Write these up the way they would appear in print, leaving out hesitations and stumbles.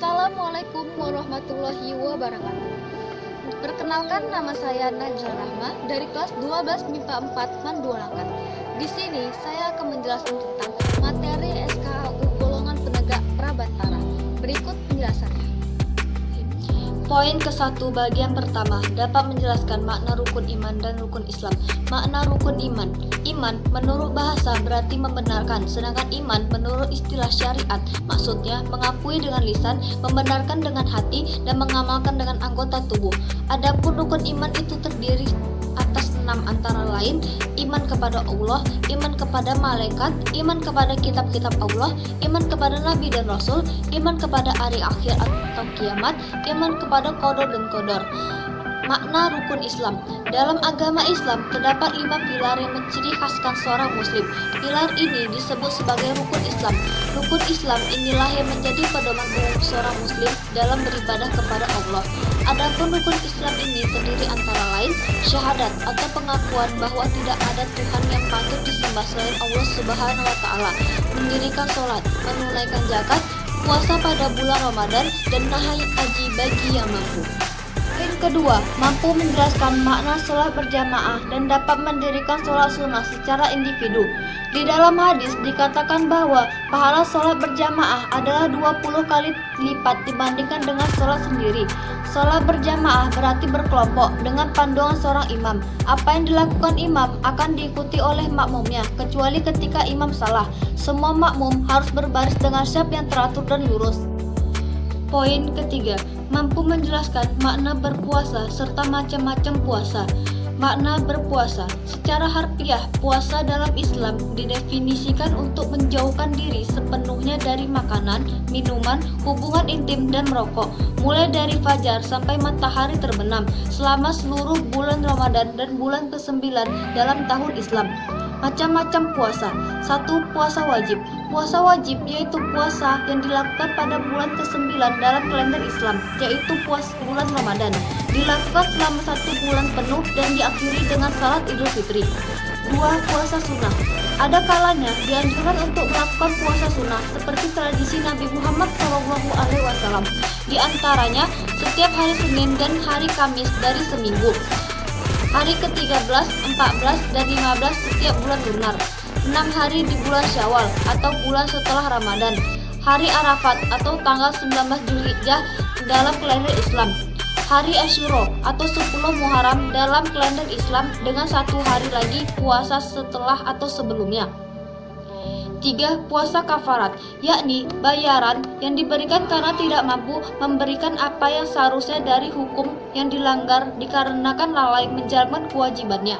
Assalamualaikum warahmatullahi wabarakatuh. Perkenalkan, nama saya Najla Rahma dari kelas 12 MIPA 4 Mandulangan. Di sini saya akan menjelaskan tentang materi SKAU golongan penegak prabantara. Berikut penjelasannya. Poin ke-1 bagian pertama dapat menjelaskan makna rukun iman dan rukun Islam. Makna rukun iman. Iman menurut bahasa berarti membenarkan, sedangkan iman menurut istilah syariat maksudnya mengakui dengan lisan, membenarkan dengan hati, dan mengamalkan dengan anggota tubuh. Adapun rukun iman itu terdiri atas 6 antara lain: iman kepada Allah, iman kepada malaikat, iman kepada kitab-kitab Allah, iman kepada nabi dan rasul, iman kepada hari akhir atau kiamat, iman kepada qadar dan qadar. Makna rukun Islam. Dalam agama Islam terdapat 5 pilar yang menciri khaskan seorang muslim. Pilar ini disebut sebagai rukun Islam. Rukun Islam inilah yang menjadi pedoman umum seorang muslim dalam beribadah kepada Allah. Adapun rukun Islam ini terdiri antara lain syahadat atau pengakuan bahwa tidak ada Tuhan yang patut disembah selain Allah Subhanahu wa taala, mendirikan sholat, menunaikan zakat, puasa pada bulan Ramadan, dan nahi haji bagi yang mampu. Poin kedua, mampu menjelaskan makna sholat berjamaah dan dapat mendirikan sholat sunnah secara individu. Di dalam hadis dikatakan bahwa pahala sholat berjamaah adalah 20 kali lipat dibandingkan dengan sholat sendiri. Sholat berjamaah berarti berkelompok dengan panduan seorang imam. Apa yang dilakukan imam akan diikuti oleh makmumnya, kecuali ketika imam salah. Semua makmum harus berbaris dengan syaf yang teratur dan lurus. Poin ketiga, mampu menjelaskan makna berpuasa serta macam-macam puasa. Makna berpuasa. Secara harfiah, puasa dalam Islam didefinisikan untuk menjauhkan diri sepenuhnya dari makanan, minuman, hubungan intim, dan merokok, mulai dari fajar sampai matahari terbenam, selama seluruh bulan Ramadan dan bulan ke-9 dalam tahun Islam. Macam-macam puasa. 1. Puasa wajib. Puasa wajib yaitu puasa yang dilakukan pada bulan ke-9 dalam kalender Islam, yaitu puasa bulan Ramadan. Dilakukan selama 1 bulan penuh dan diakhiri dengan salat Idul Fitri. 2. Puasa sunnah. Ada kalanya dianjurkan untuk melakukan puasa sunnah seperti tradisi Nabi Muhammad SAW. Di antaranya setiap hari Senin dan hari Kamis dari seminggu. Hari ke-13, 14, dan 15 setiap bulan lunar. 6 hari di bulan Syawal atau bulan setelah Ramadan. Hari Arafat atau tanggal 19 Zulhijjah dalam kalender Islam. Hari Asyura atau 10 Muharram dalam kalender Islam dengan 1 hari lagi puasa setelah atau sebelumnya. 3. Puasa kafarat, yakni bayaran yang diberikan karena tidak mampu memberikan apa yang seharusnya dari hukum yang dilanggar dikarenakan lalai menjalankan kewajibannya.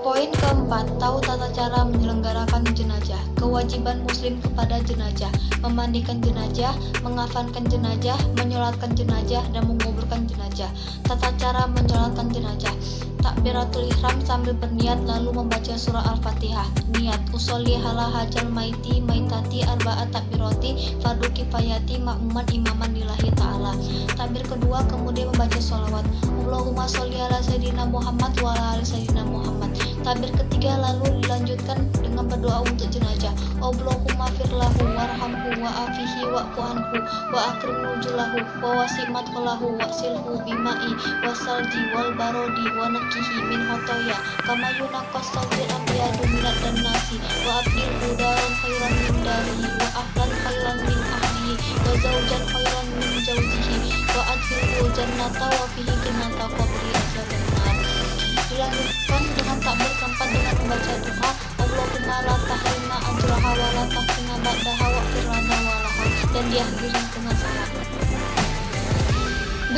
Poin keempat, tahu tata cara menyelenggarakan jenazah. Kewajiban muslim kepada jenazah: memandikan jenazah, mengafankan jenazah, menyolatkan jenazah, dan menguburkan jenazah. Tata cara menyolatkan jenazah: takbiratul ihram sambil berniat lalu membaca surah Al-Fatihah. Niat: usolli ala hajal maiti maitati arba'at takbirati fardu kifayati makmuman imaman lillahi ta'ala. Takbir kedua kemudian membaca sholawat: Allahumma sholli ala sayyidina Muhammad wa ala ali sayyidina Muhammad. Takbir ketiga lalu dilanjutkan dengan berdoa untuk jenazah: Allahumma firlahu warhamhu wa afihi wa'fu anhu wa akrim nujulahu wa wasimat kholahu wa silhu bima'i wa salji wal barodi wa nakihi min hotoya kama yunakas sawir abiyadu minat dan nasi wa abdil hudaran khairan min darihi wa ahlan khairan min ahlihi wa zawjan khairan min zawjihi wa adhilhu jannata wa fihi jannata qabri azabannar. Dilanjutkan dengan takbir keempat dengan membaca doa: Allahumma la tahrimna ajraha wa la tahrimna ba'daha wa firlana wa laha, dan diakhiri dengan salam.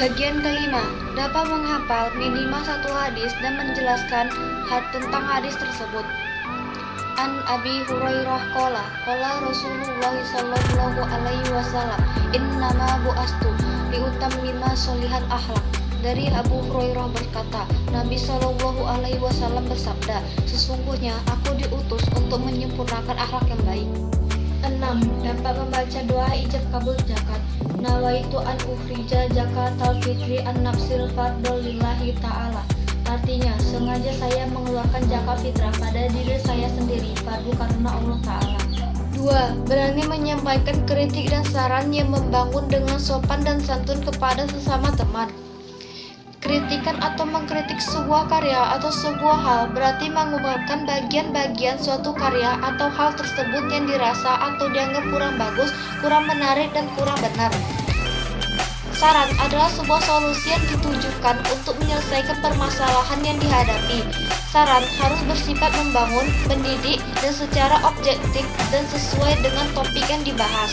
Bagian kelima, dapat menghafal minimal 1 hadis dan menjelaskan tentang hadis tersebut. An Abi Hurairah qala Rasulullah sallallahu alaihi wasallam innama bu'astu liutammima sholihan akhlak. Dari Abu Hurairah berkata, Nabi Shallallahu Alaihi Wasallam bersabda, sesungguhnya aku diutus untuk menyempurnakan akhlak yang baik. 6. Dapat membaca doa ijab kabul zakat. Nawaitu an ukhrija zakatal fitri an nafsil fardol lillahi ta'ala. Artinya, sengaja saya mengeluarkan zakat fitrah pada diri saya sendiri, fardu karena Allah Ta'ala. 7. 2. Berani menyampaikan kritik dan saran yang membangun dengan sopan dan santun kepada sesama teman. Kritikan atau mengkritik sebuah karya atau sebuah hal berarti mengungkapkan bagian-bagian suatu karya atau hal tersebut yang dirasa atau dianggap kurang bagus, kurang menarik, dan kurang benar. Saran adalah sebuah solusi yang ditujukan untuk menyelesaikan permasalahan yang dihadapi. Saran harus bersifat membangun, mendidik, dan secara objektif dan sesuai dengan topik yang dibahas.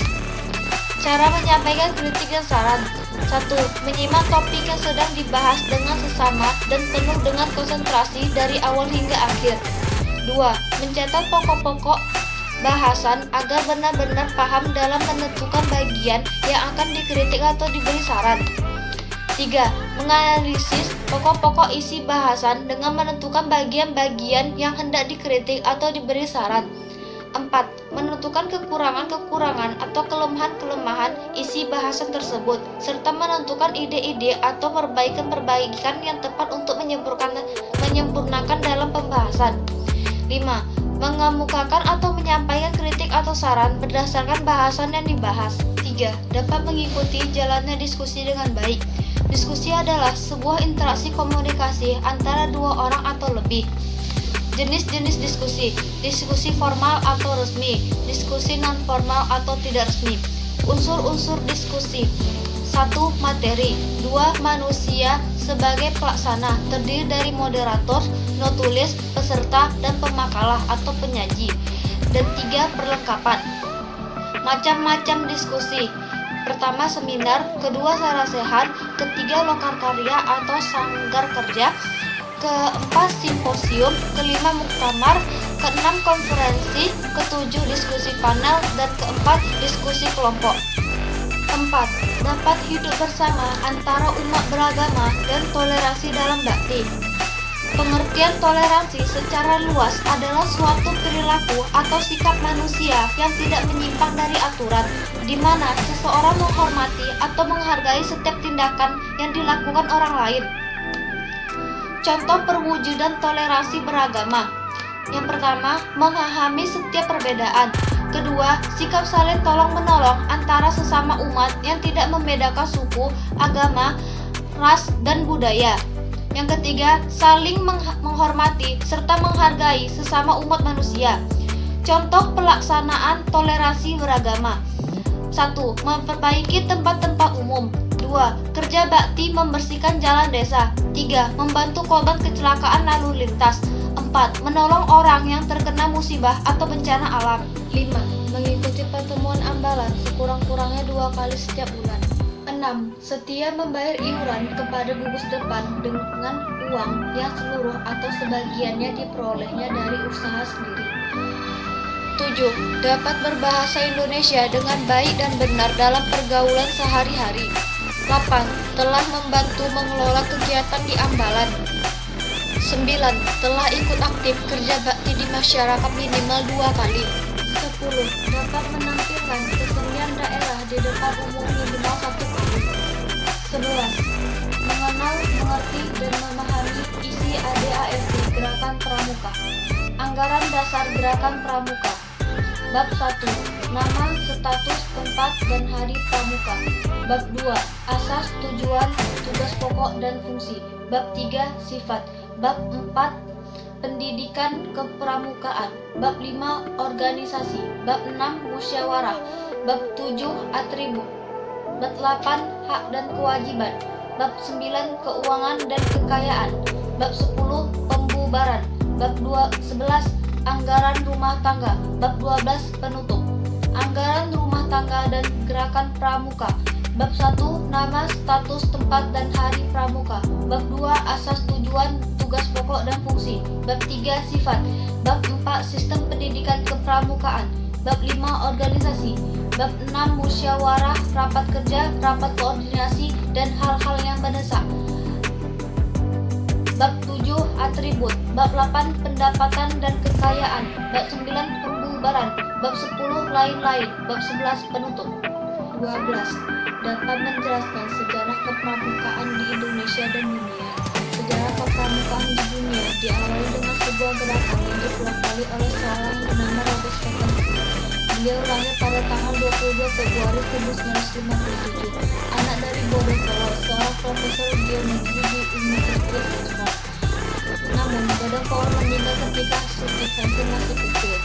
Cara menyampaikan kritik dan saran. 1. Menyimak topik yang sedang dibahas dengan sesama dan penuh dengan konsentrasi dari awal hingga akhir. 2. Mencatat pokok-pokok bahasan agar benar-benar paham dalam menentukan bagian yang akan dikritik atau diberi saran. 3. Menganalisis pokok-pokok isi bahasan dengan menentukan bagian-bagian yang hendak dikritik atau diberi saran. 4. Menentukan kekurangan-kekurangan atau kelemahan-kelemahan isi bahasan tersebut, serta menentukan ide-ide atau perbaikan-perbaikan yang tepat untuk menyempurnakan dalam pembahasan. 5. Mengemukakan atau menyampaikan kritik atau saran berdasarkan bahasan yang dibahas. 3. Dapat mengikuti jalannya diskusi dengan baik. Diskusi adalah sebuah interaksi komunikasi antara dua orang atau lebih. Jenis-jenis diskusi. Diskusi formal atau resmi, diskusi non-formal atau tidak resmi. Unsur-unsur diskusi. 1. Materi. 2. Manusia sebagai pelaksana, terdiri dari moderator, notulis, peserta, dan pemakalah atau penyaji. Dan 3. Perlengkapan. Macam-macam diskusi. Pertama, seminar. Kedua, sarasehan. Ketiga, lokarkarya atau sanggar kerja. Keempat, simposium. Kelima, muktamar. Keenam, konferensi. Ketujuh, diskusi panel. Dan keempat, diskusi kelompok. 4. Dapat hidup bersama antara umat beragama dan toleransi dalam bakti. Pengertian toleransi secara luas adalah suatu perilaku atau sikap manusia yang tidak menyimpang dari aturan, di mana seseorang menghormati atau menghargai setiap tindakan yang dilakukan orang lain. Contoh perwujudan toleransi beragama. Yang pertama, memahami setiap perbedaan. Kedua, sikap saling tolong-menolong antara sesama umat yang tidak membedakan suku, agama, ras, dan budaya. Yang ketiga, saling menghormati serta menghargai sesama umat manusia. Contoh pelaksanaan toleransi beragama. 1. Memperbaiki tempat-tempat umum. 2. Kerja bakti membersihkan jalan desa. 3. Membantu korban kecelakaan lalu lintas. 4. Menolong orang yang terkena musibah atau bencana alam. 5. Mengikuti pertemuan ambalan sekurang-kurangnya 2 kali setiap bulan. 6. Setia membayar iuran kepada gugus depan dengan uang yang seluruh atau sebagiannya diperolehnya dari usaha sendiri. 7. Dapat berbahasa Indonesia dengan baik dan benar dalam pergaulan sehari-hari. 8. Telah membantu mengelola kegiatan di ambalan. 9. Telah ikut aktif kerja bakti di masyarakat minimal 2 kali. 10. Dapat menampilkan kesenian daerah di depan umum minimal 1 kali. 11. Mengenal, mengerti, dan memahami isi ADART Gerakan Pramuka. Anggaran dasar Gerakan Pramuka. Bab 1. Nama, status, tempat, dan hari Pramuka. Bab 2. Asas, tujuan, tugas pokok, dan fungsi. Bab 3. Sifat. Bab 4. Pendidikan kepramukaan. Bab 5. Organisasi. Bab 6. Musyawarah. Bab 7. Atribut. Bab 8. Hak dan kewajiban. Bab 9. Keuangan dan kekayaan. Bab 10. Pembubaran. Bab 11. Anggaran rumah tangga. Bab 12. Penutup. Anggaran rumah tangga dan gerakan pramuka. Bab 1. Nama, status, tempat, dan hari pramuka. Bab 2. Asas, tujuan, tugas pokok, dan fungsi. Bab 3. Sifat. Bab 4. Sistem pendidikan kepramukaan. Bab 5. Organisasi. Bab 6. Musyawarah, rapat kerja, rapat koordinasi, dan hal-hal yang mendesak. Bab 7. Atribut. Bab 8. Pendapatan dan kekayaan. Bab 9. Pembubaran. Bab 10. Lain-lain. Bab 11. Penutup. 12. Dapat menjelaskan sejarah kepramukaan di Indonesia dan dunia. Sejarah kepramukaan di dunia diawali dengan sebuah gerakan yang dipelopori oleh seorang yang bernama Robert Stephenson. Beliau lahir pada tanggal 22 Februari 1957, anak dari Bodo Powell, seorang profesor geometri di Universitas Oxford. Namun, Bodo Powell meninggal ketika Stephen masih kecil.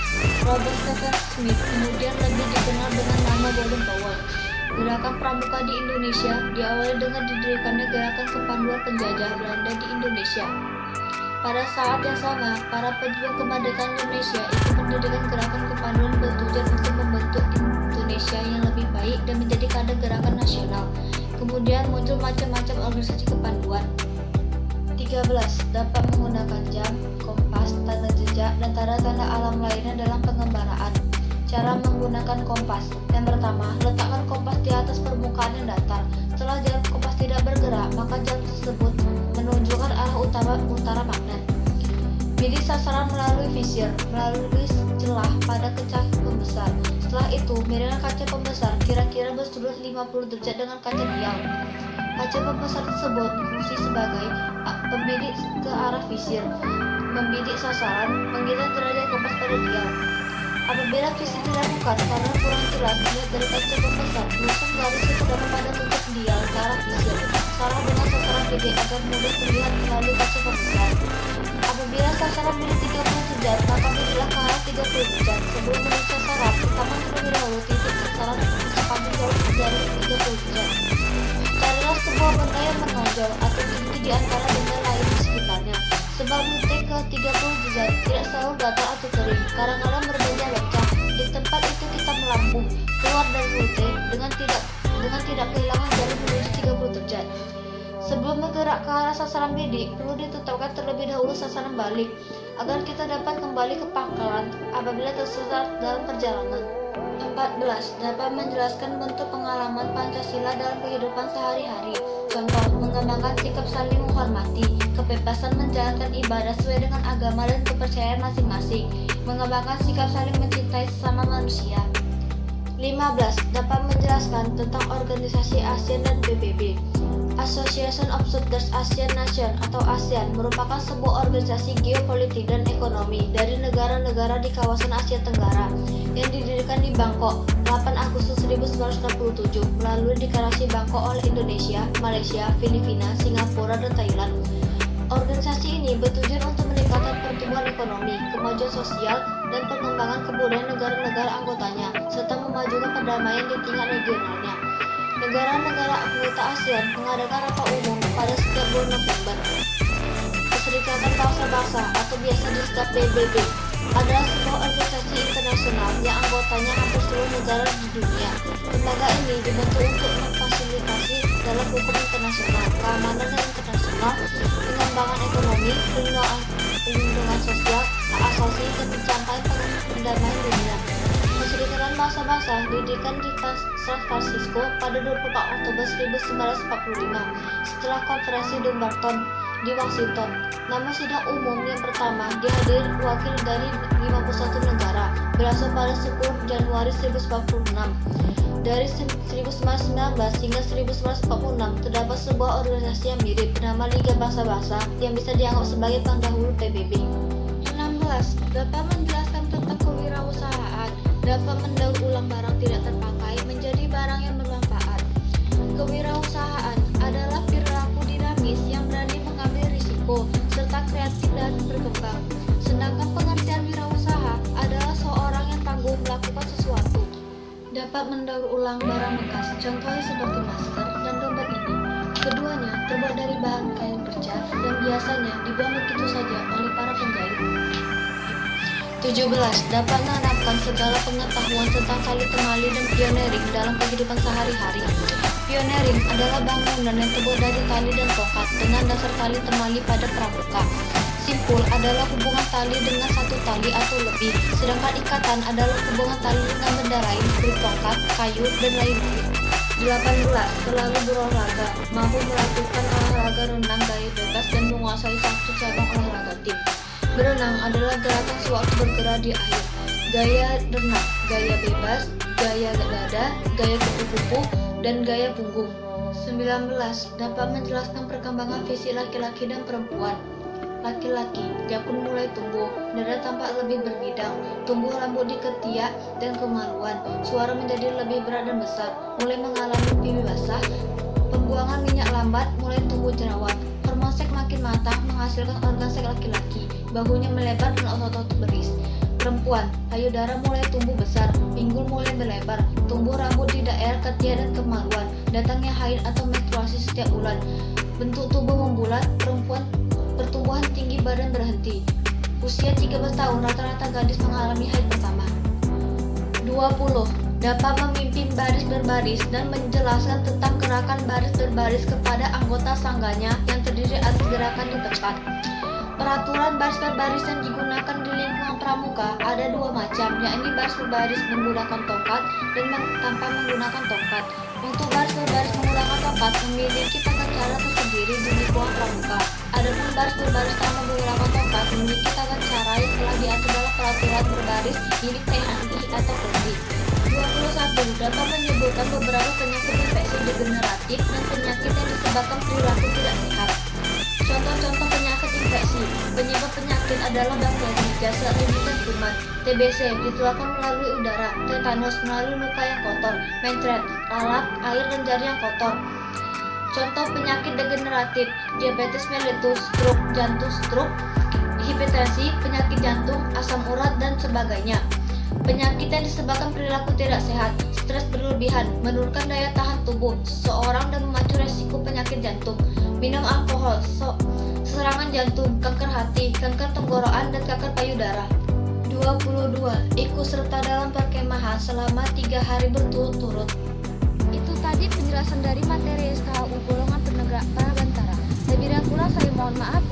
Robert Stephen Smith kemudian lebih dikenal dengan nama Bodo Powell. Gerakan Pramuka di Indonesia diawali dengan didirikannya Gerakan Kepanduan Penjajah Belanda di Indonesia. Pada saat yang sama, para pejuang kemerdekaan Indonesia ikut mendirikan Gerakan Kepanduan bertujuan untuk membentuk Indonesia yang lebih baik dan menjadi kader gerakan nasional. Kemudian muncul macam-macam organisasi kepanduan. 13. Dapat menggunakan jam, kompas, tanda jejak, dan tanda-tanda alam lainnya dalam pengembaraan. Cara menggunakan kompas. Yang pertama, letakkan kompas di atas permukaan yang datar. Setelah jarum kompas tidak bergerak, maka jam tersebut menunjukkan arah utara magnet. Bidik sasaran melalui visir, melalui celah pada kaca pembesar. Setelah itu, miringkan kaca pembesar kira-kira bersudut 50 derajat dengan kaca dial. Kaca pembesar tersebut berfungsi sebagai pembidik ke arah visir, membidik sasaran, menggiring derajat kompas pada dial. Apabila visir dilakukan karena kurang jelas dilihat dari kaca pembesar, luruskan garis yang terdapat pada tutup dial ke arah visir, salah dengan sasaran bidik agar mudah terlihat melalui kaca pembesar. Apabila sasaran bidik 30 derajat, maka bidiklah ke arah 30 derajat. Sebelum menuju sasaran, tetapkan terlebih dahulu titik sasaran sepanjang jalur jari 30 derajat. Carilah sebuah benda yang menonjol atau tinggi di antara benda lain di sekitarnya. Sebab rute ke 30 derajat tidak selalu datar atau kering, kadang-kadang berbeda loncah. Di tempat itu kita melambung keluar dari rute dengan tidak kehilangan jarak menuju 30 derajat. Sebelum bergerak ke arah sasaran bidik, perlu ditetapkan terlebih dahulu sasaran balik, agar kita dapat kembali ke pangkalan apabila tersesat dalam perjalanan. 14. Dapat menjelaskan bentuk pengalaman Pancasila dalam kehidupan sehari-hari. Contoh, mengembangkan sikap saling menghormati, kebebasan menjalankan ibadah sesuai dengan agama dan kepercayaan masing-masing, mengembangkan sikap saling mencintai sesama manusia. 15. Dapat menjelaskan tentang organisasi ASEAN dan PBB. Association of Southeast Asian Nations atau ASEAN merupakan sebuah organisasi geopolitik dan ekonomi dari negara-negara di kawasan Asia Tenggara yang didirikan di Bangkok 8 Agustus 1967 melalui deklarasi Bangkok oleh Indonesia, Malaysia, Filipina, Singapura, dan Thailand. Organisasi ini bertujuan untuk meningkatkan pertumbuhan ekonomi, kemajuan sosial, dan pengembangan kebudayaan negara-negara anggotanya, serta memajukan perdamaian di tingkat regionalnya. Negara-negara anggota ASEAN mengadakan rapat umum pada setiap bulan November. Perserikatan Bangsa-Bangsa atau biasa disingkat PBB adalah sebuah organisasi internasional yang anggotanya hampir seluruh negara di dunia. Lembaga ini dibentuk untuk memfasilitasi dalam hukum internasional, keamanan internasional, pengembangan ekonomi, perlindungan sosial, hak asasi, dan pencapaian perdamaian dunia. Perserikatan Bangsa-Bangsa didirikan di San Francisco pada 24 Oktober 1945 setelah konferensi Dumbarton di Washington. Nama sidang umum yang pertama dihadiri wakil dari 51 negara berlangsung pada 10 Januari 1946. Dari 1919 hingga 1946 terdapat sebuah organisasi yang mirip bernama Liga Bangsa-Bangsa yang bisa dianggap sebagai pendahulu PBB. 16. Dapat menjelaskan tentang kewirausahaan. Dapat mendaur ulang barang tidak terpakai menjadi barang yang bermanfaat. Kewirausahaan adalah perilaku dinamis yang berani mengambil risiko serta kreatif dan berkembang. Sedangkan pengertian wirausaha adalah seorang yang tangguh melakukan sesuatu. Dapat mendaur ulang barang bekas, contohnya seperti masker dan dompet ini. Keduanya terbuat dari bahan kain perca dan biasanya dibuang begitu saja oleh para penjahit. 17. Dapat menanamkan segala pengetahuan tentang tali temali dan pioneering dalam kehidupan sehari-hari. Pioneering adalah bangunan yang terbuat dari tali dan tongkat dengan dasar tali temali pada pramuka. Simpul adalah hubungan tali dengan satu tali atau lebih, sedangkan ikatan adalah hubungan tali dengan benda lain seperti tongkat, kayu, dan lain-lain. 18. Selalu berolahraga, mampu melakukan olahraga renang gaya bebas dan menguasai satu cabang olahraga tim. Berenang adalah gerakan sewaktu bergerak di air. Gaya renang, gaya bebas, gaya dada, gaya kupu-kupu, dan gaya punggung. 19. Dapat menjelaskan perkembangan fisik laki-laki dan perempuan. Laki-laki, jakun mulai tumbuh, dada tampak lebih berbidang, tumbuh rambut di ketiak dan kemaluan, suara menjadi lebih berat dan besar, mulai mengalami pipi basah, pembuangan minyak lambat, mulai tumbuh jerawat, hormon seks makin matang menghasilkan organ seks laki-laki, bahunya melebar dan otot-otot beris. Perempuan, payudara mulai tumbuh besar, pinggul mulai melebar, tumbuh rambut di daerah ketiak dan kemaluan, datangnya haid atau menstruasi setiap bulan, bentuk tubuh membulat, pertumbuhan tinggi badan berhenti. Usia 13 tahun rata-rata gadis mengalami haid pertama. 20. Dapat memimpin baris berbaris dan menjelaskan tentang gerakan baris berbaris kepada anggota sangganya yang terdiri atas gerakan di tempat. Peraturan baris berbaris yang digunakan di lingkungan pramuka ada dua macam, yakni baris berbaris menggunakan tongkat dan tanpa menggunakan tongkat. Untuk baris berbaris menggunakan tongkat memiliki tata cara tersendiri di lingkungan pramuka. Adapun baris berbaris tanpa menggunakan tongkat memiliki tata cara yang telah diatur dalam peraturan berbaris milik TNI atau Polri. 21. Dapat menyebutkan beberapa penyakit infeksi degeneratif dan penyakit yang disebabkan perilaku tidak sehat. Contoh-contoh penyakit infeksi. Penyebab penyakit adalah bakteri, jasad, dan kuman. TBC ditularkan melalui udara, tetanus melalui luka yang kotor, mencret, lalap, air dan jari yang kotor. Contoh penyakit degeneratif: diabetes mellitus, stroke, jantung stroke, hipertensi, penyakit jantung, asam urat dan sebagainya. Penyakit yang disebabkan perilaku tidak sehat: stres berlebihan, menurunkan daya tahan tubuh seseorang dan memacu resiko penyakit jantung. Minum alkohol, serangan jantung, kanker hati, kanker tenggorokan dan kanker payudara. 22. Ikut serta dalam perkemahan selama 3 hari berturut-turut. Itu tadi penjelasan dari materi SKU golongan penegak Prabantara. Lebih dan kurang saya mohon maaf.